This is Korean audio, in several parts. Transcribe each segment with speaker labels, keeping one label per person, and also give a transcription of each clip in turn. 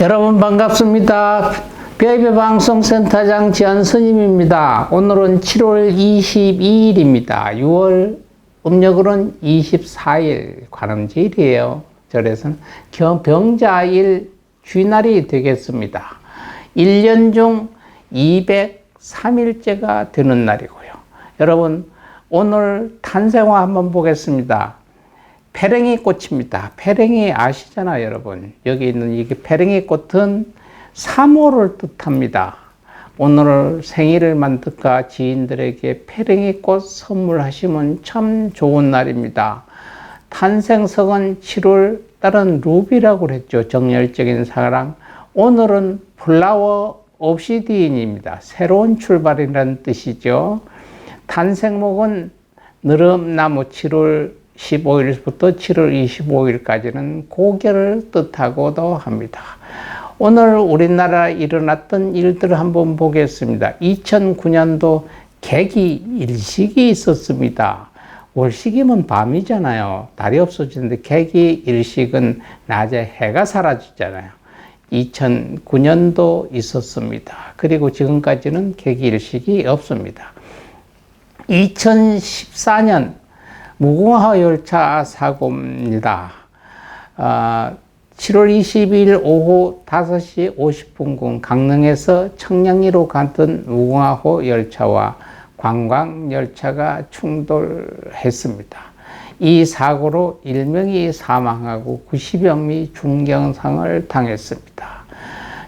Speaker 1: 여러분 반갑습니다. 베이비방송센터장 지한스님입니다. 오늘은 7월 22일입니다. 6월 음력으로는 24일 관음절이에요. 절에서는 병자일 쥐날이 되겠습니다. 1년 중 203일째가 되는 날이고요. 여러분 오늘 탄생화 한번 보겠습니다. 페랭이 꽃입니다. 페랭이 아시잖아요, 여러분. 여기 있는 이게 페랭이 꽃은 3호를 뜻합니다. 오늘 생일을 만든가 지인들에게 페랭이 꽃 선물하시면 참 좋은 날입니다. 탄생석은 7월 달은 루비라고 그랬죠. 정열적인 사랑. 오늘은 플라워 옵시디인입니다. 새로운 출발이라는 뜻이죠. 탄생목은 느릅나무 7월 15일부터 7월 25일까지는 고개를 뜻하고도 합니다. 오늘 우리나라에 일어났던 일들을 한번 보겠습니다. 2009년도 개기일식이 있었습니다. 월식이면 밤이잖아요. 달이 없어지는데 개기일식은 낮에 해가 사라지잖아요. 2009년도 있었습니다. 그리고 지금까지는 개기일식이 없습니다. 2014년 무궁화 열차 사고입니다. 7월 22일 오후 5시 50분경 강릉에서 청량리로 갔던 무궁화호 열차와 관광열차가 충돌했습니다. 이 사고로 1명이 사망하고 90여 명이 중경상을 당했습니다.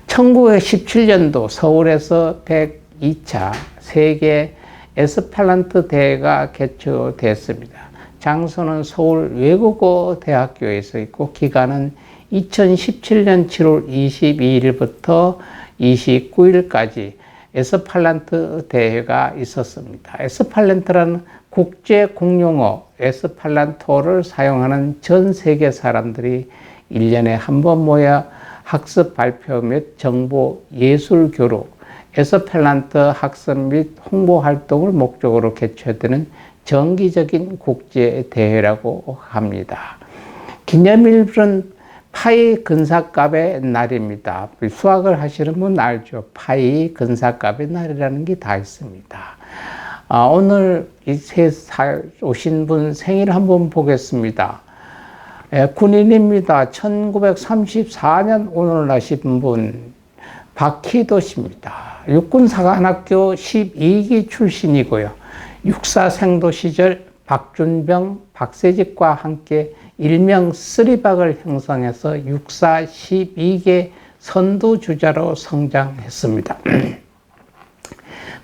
Speaker 1: 1917년도 서울에서 102차 세계 에스팔란트 대회가 개최됐습니다. 장소는 서울 외국어 대학교에서 있고 기간은 2017년 7월 22일부터 29일까지 에스팔란트 대회가 있었습니다. 에스팔란트라는 국제 공용어 에스팔란토를 사용하는 전 세계 사람들이 1년에 한 번 모여 학습 발표 및 정보 예술 교류, 에스팔란트 학습 및 홍보 활동을 목적으로 개최되는 정기적인 국제 대회라고 합니다. 기념일은 파이 근사갑의 날입니다. 수학을 하시는 분 알죠? 파이 근사갑의 날이라는 게 다 있습니다. 오늘 오신 분 생일 한번 보겠습니다. 군인입니다. 1934년 오늘 나신 분 박희도 씨입니다. 육군사관학교 12기 출신이고요. 육사 생도 시절 박준병, 박세직과 함께 일명 쓰리박을 형성해서 육사 12개 선두주자로 성장했습니다.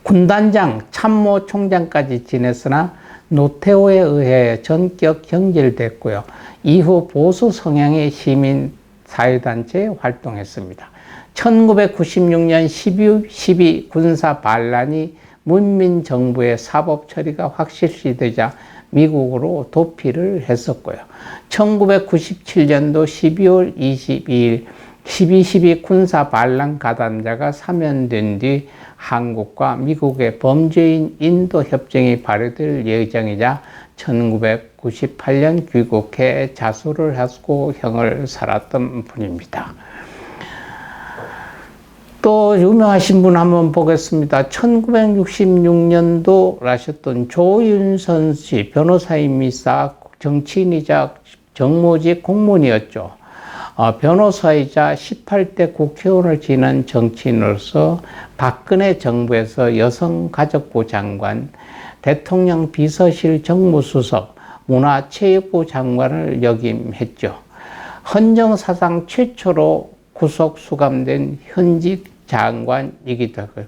Speaker 1: 군단장, 참모총장까지 지냈으나 노태우에 의해 전격 경질됐고요. 이후 보수 성향의 시민 사회단체에 활동했습니다. 1996년 12 군사 반란이 문민정부의 사법 처리가 확실시되자 미국으로 도피를 했었고요. 1997년도 12월 22일 12.12 군사 반란 가담자가 사면된 뒤 한국과 미국의 범죄인 인도 협정이 발효될 예정이자 1998년 귀국해 자수를 하고 형을 살았던 분입니다. 또 유명하신 분 한번 보겠습니다. 1966년도 나셨던 조윤선 씨, 변호사입니다. 정치인이자 정모직 공무원이었죠. 변호사이자 18대 국회의원을 지낸 정치인으로서 박근혜 정부에서 여성가족부 장관, 대통령 비서실 정무수석, 문화체육부 장관을 역임했죠. 헌정사상 최초로 구속 수감된 현직 장관이기도 하고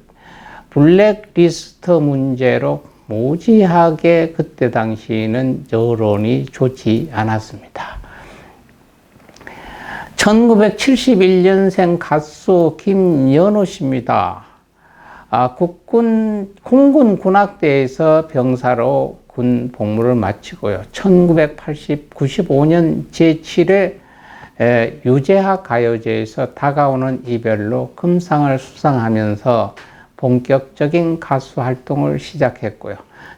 Speaker 1: 블랙리스트 문제로 무지하게 그때 당시에는 여론이 좋지 않았습니다. 1971년생 가수 김연우 씨입니다. 공군 군악대에서 병사로 군 복무를 마치고요. 1995년 제7회 유재하 가요제에서 다가오는 이별로 금상을 수상하면서 본격적인 가수 활동을 시작했고요.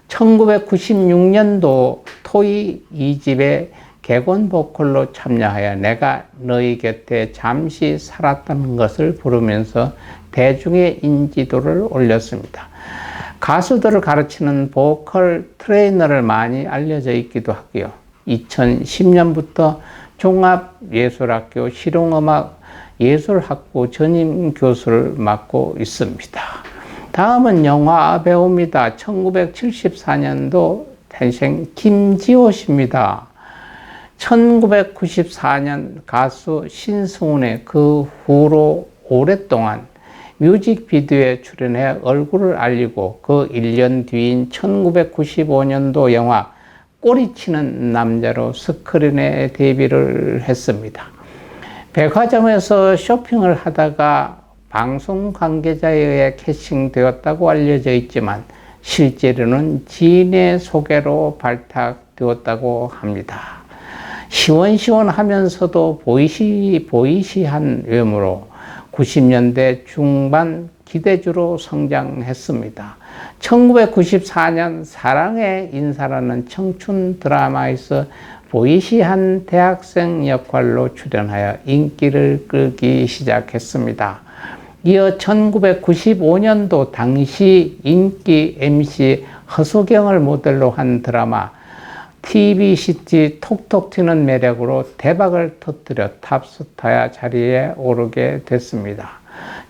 Speaker 1: 1996년도 토이 2집에 객원 보컬로 참여하여 내가 너희 곁에 잠시 살았다는 것을 부르면서 대중의 인지도를 올렸습니다. 가수들을 가르치는 보컬 트레이너를 많이 알려져 있기도 하고요. 2010년부터 종합예술학교 실용음악 예술학부 전임 교수를 맡고 있습니다. 다음은 영화 배우입니다. 1974년도 탄생 김지호 씨입니다. 1994년 가수 신승훈의 그 후로 오랫동안 뮤직비디오에 출연해 얼굴을 알리고 그 1년 뒤인 1995년도 영화 꼬리치는 남자로 스크린에 데뷔를 했습니다. 백화점에서 쇼핑을 하다가 방송 관계자에 의해 캐스팅되었다고 알려져 있지만 실제로는 지인의 소개로 발탁되었다고 합니다. 시원시원하면서도 보이시한 외모로 90년대 중반 기대주로 성장했습니다. 1994년 사랑의 인사라는 청춘 드라마에서 보이시한 대학생 역할로 출연하여 인기를 끌기 시작했습니다. 이어 1995년도 당시 인기 MC 허수경을 모델로 한 드라마 TVCT 톡톡 튀는 매력으로 대박을 터뜨려 탑스타 자리에 오르게 됐습니다.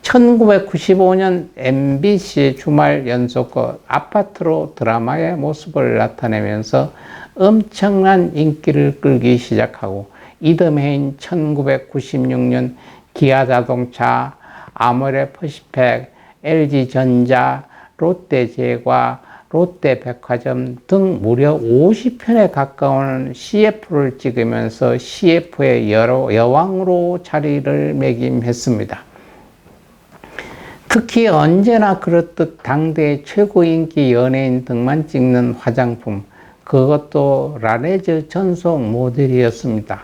Speaker 1: 1995년 MBC 주말 연속극 아파트로 드라마의 모습을 나타내면서 엄청난 인기를 끌기 시작하고 이듬해인 1996년 기아자동차, 아모레퍼시픽, LG전자, 롯데제과, 롯데백화점 등 무려 50편에 가까운 CF를 찍으면서 CF의 여왕으로 자리를 매김했습니다. 특히 언제나 그렇듯 당대의 최고 인기 연예인 등만 찍는 화장품, 그것도 라네즈 전속 모델이었습니다.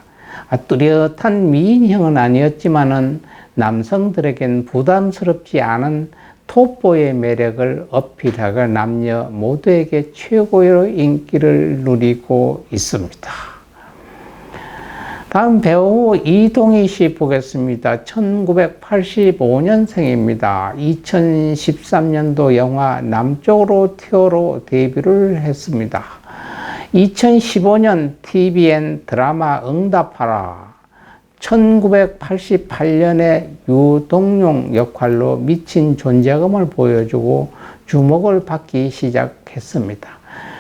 Speaker 1: 뚜렷한 미인형은 아니었지만은 남성들에겐 부담스럽지 않은 톱보의 매력을 어필하고 남녀 모두에게 최고의 인기를 누리고 있습니다. 다음 배우 이동희 씨 보겠습니다. 1985년생입니다. 2013년도 영화 남쪽으로 튀어로 데뷔를 했습니다. 2015년 TVN 드라마 응답하라, 1988년에 유동용 역할로 미친 존재감을 보여주고 주목을 받기 시작했습니다.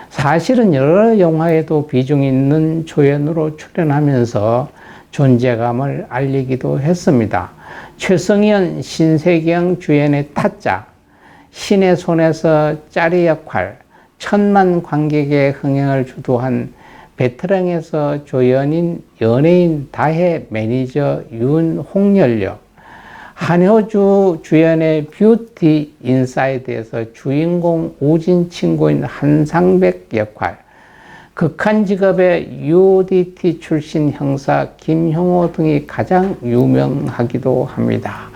Speaker 1: 사실은 여러 영화에도 비중 있는 조연으로 출연하면서 존재감을 알리기도 했습니다. 최승현, 신세경 주연의 타짜, 신의 손에서 짜리 역할, 천만 관객의 흥행을 주도한 베테랑에서 조연인 연예인 다혜 매니저 윤홍열 역, 한효주 주연의 뷰티 인사이드에서 주인공 우진 친구인 한상백 역할, 극한 직업의 UDT 출신 형사 김형호 등이 가장 유명하기도 합니다.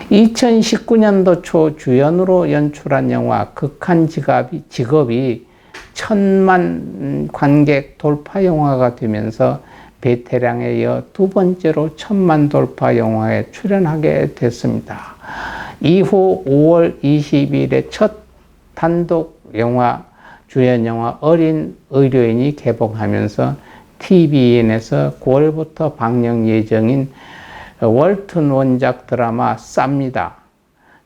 Speaker 1: 2019년도 초 주연으로 연출한 영화 극한 직업이 1000만 관객 돌파 영화가 되면서 베테랑에 이어 두 번째로 1000만 돌파 영화에 출연하게 됐습니다. 이후 5월 20일에 첫 단독 영화, 주연 영화 어린 의료인이 개봉하면서 TVN에서 9월부터 방영 예정인 월튼 원작 드라마 쌉니다.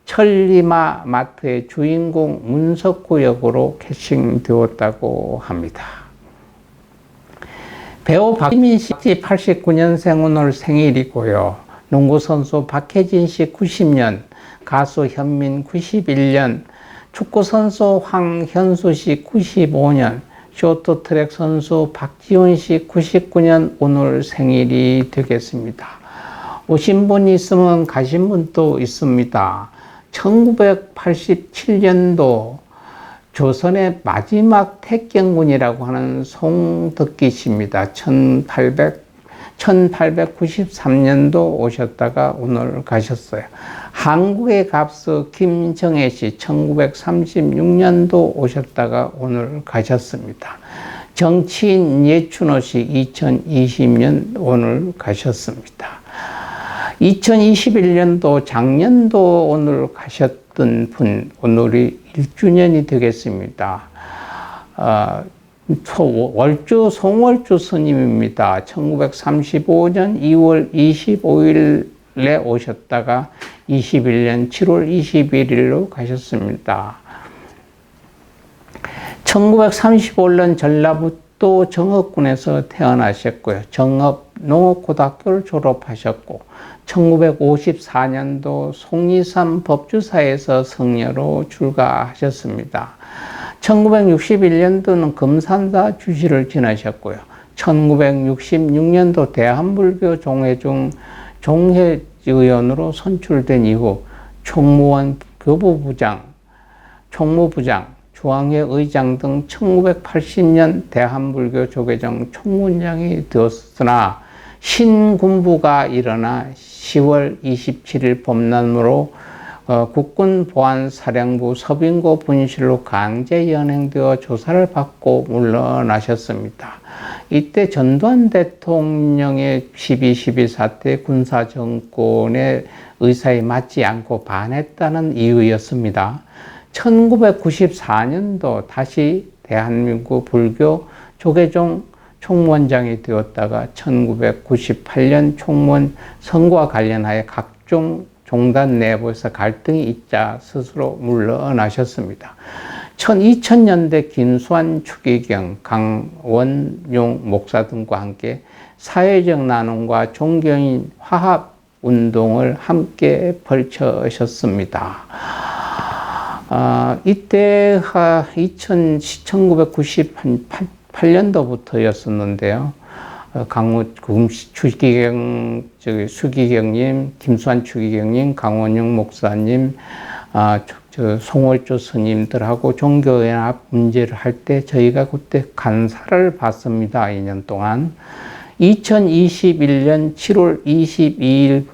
Speaker 1: 천리마 마트의 주인공 문석구 역으로 캐스팅되었다고 합니다. 배우 박지민 씨 89년생 오늘 생일이고요. 농구선수 박혜진 씨 90년, 가수 현민 91년, 축구선수 황현수 씨 95년, 쇼트트랙 선수 박지훈 씨 99년 오늘 생일이 되겠습니다. 오신 분이 있으면 가신 분도 있습니다. 1987년도 조선의 마지막 택경군이라고 하는 송덕기 씨입니다. 1893년도 오셨다가 오늘 가셨어요. 한국의 갑수 김정혜 씨 1936년도 오셨다가 오늘 가셨습니다. 정치인 예춘호 씨 2020년 오늘 가셨습니다. 2021년도 작년도 오늘 가셨던 분 오늘이 1주년이 되겠습니다. 월주 송월주 스님입니다. 1935년 2월 25일에 오셨다가 21년 7월 21일로 가셨습니다. 1935년 전라북도 정읍군에서 태어나셨고요. 정읍 농업고등학교를 졸업하셨고 1954년도 속리산 법주사에서 성녀로 출가하셨습니다. 1961년도는 금산사 주지를 지내셨고요. 1966년도 대한불교 종회중 종회의원으로 선출된 이후 총무원 교부부장, 총무부장, 중앙회 의장 등 1980년 대한불교 조계종 총무원장이 되었으나 신군부가 일어나 10월 27일 봄남으로 국군보안사령부 서빙고 분실로 강제 연행되어 조사를 받고 물러나셨습니다. 이때 전두환 대통령의 12.12 사태 군사정권의 의사에 맞지 않고 반했다는 이유였습니다. 1994년도 다시 대한민국 불교 조계종 총무원장이 되었다가 1998년 총무원 선거와 관련하여 각종 종단 내부에서 갈등이 있자 스스로 물러나셨습니다. 2000년대 김수환 추기경, 강원용 목사 등과 함께 사회적 나눔과 종교인 화합 운동을 함께 벌이셨습니다. 이때 1998년도부터였었는데요. 추기경님, 김수환 추기경님, 강원영 목사님, 송월조 스님들하고 종교연합 문제를 할 때 저희가 그때 간사를 받습니다. 2년 동안. 2021년 7월 22일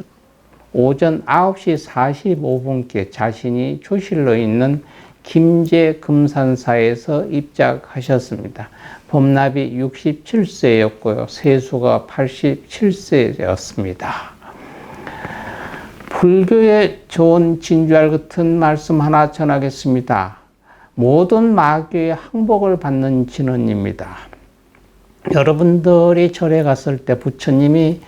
Speaker 1: 오전 9시 45분께 자신이 조실로 있는 김제 금산사에서 입작하셨습니다. 법납이 67세였고요. 세수가 87세였습니다. 불교의 좋은 진주알 같은 말씀 하나 전하겠습니다. 모든 마귀의 항복을 받는 진언입니다. 여러분들이 절에 갔을 때 부처님이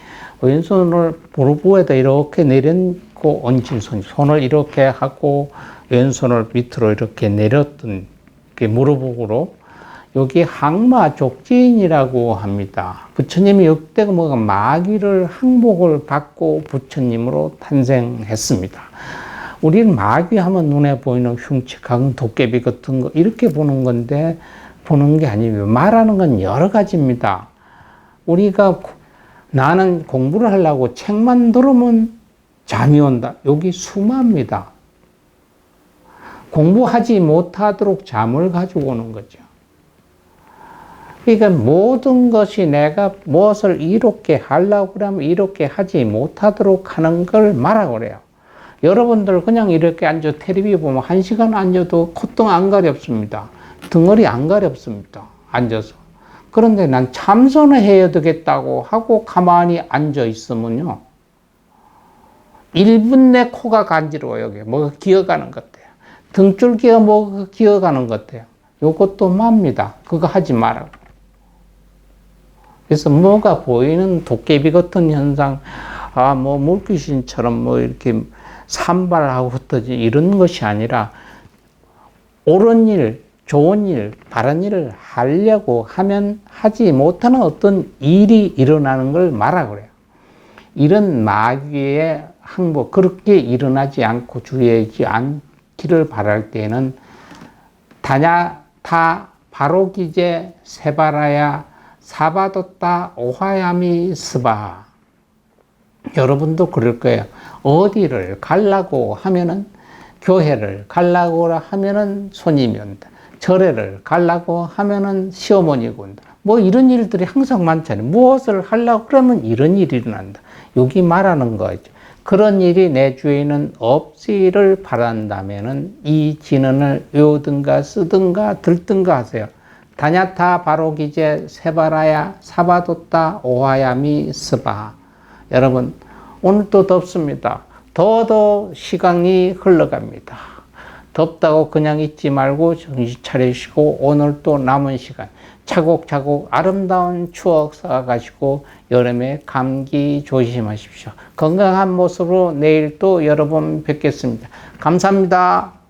Speaker 1: 왼손을 무릎에다 이렇게 내려놓고 얹은 손을 이렇게 하고 왼손을 밑으로 이렇게 내렸던 그 무릎으로 여기 항마 족지인이라고 합니다. 부처님이 역대가 뭐가 마귀를 항복을 받고 부처님으로 탄생했습니다. 우리는 마귀 하면 눈에 보이는 흉측한 도깨비 같은 거 이렇게 보는 건데 보는 게 아니에요. 말하는 건 여러 가지입니다. 우리가 나는 공부를 하려고 책만 들으면 잠이 온다. 여기 수마입니다. 공부하지 못하도록 잠을 가지고 오는 거죠. 그러니까 모든 것이 내가 무엇을 이롭게 하려고 하면 이롭게 하지 못하도록 하는 걸 말하고 그래요. 여러분들 그냥 이렇게 앉아 텔레비 보면 1시간 앉아도 콧등 안 가렵습니다. 덩어리 안 가렵습니다. 앉아서. 그런데 난 참선을 해야 되겠다고 하고 가만히 앉아 있으면요. 1분 내 코가 간지러워요. 여기 뭐가 기어가는 것 같아요. 등줄기가 뭐가 기어가는 것 같아요. 요것도 맙니다. 그거 하지 말라고. 그래서 뭐가 보이는 도깨비 같은 현상, 뭐 물귀신처럼 뭐 이렇게 산발하고 흩어지 이런 것이 아니라 옳은 일, 좋은 일, 바른 일을 하려고 하면 하지 못하는 어떤 일이 일어나는 걸 말하고 그래요. 이런 마귀의 항복, 그렇게 일어나지 않고 주의하지 않기를 바랄 때에는 다냐타 바로기제 세바라야 사바도따 오하야미 스바. 여러분도 그럴 거예요. 어디를 가려고 하면은 교회를 가려고 하면은 손님이 온다. 절에를 가려고 하면은 시어머니가 온다. 뭐 이런 일들이 항상 많잖아요. 무엇을 하려고 그러면 이런 일이 일어난다. 여기 말하는 거죠. 그런 일이 내 주위에는 없기를 바란다면은 이 진언을 외우든가 쓰든가 들든가 하세요. 다냐타 바로기제 세바라야 사바도따 오하야미 스바. 여러분 오늘도 덥습니다. 더더 시간이 흘러갑니다. 덥다고 그냥 있지 말고 정신 차리시고 오늘 또 남은 시간 차곡차곡 아름다운 추억 쌓아가지고 여름에 감기 조심하십시오. 건강한 모습으로 내일 또 여러분 뵙겠습니다. 감사합니다.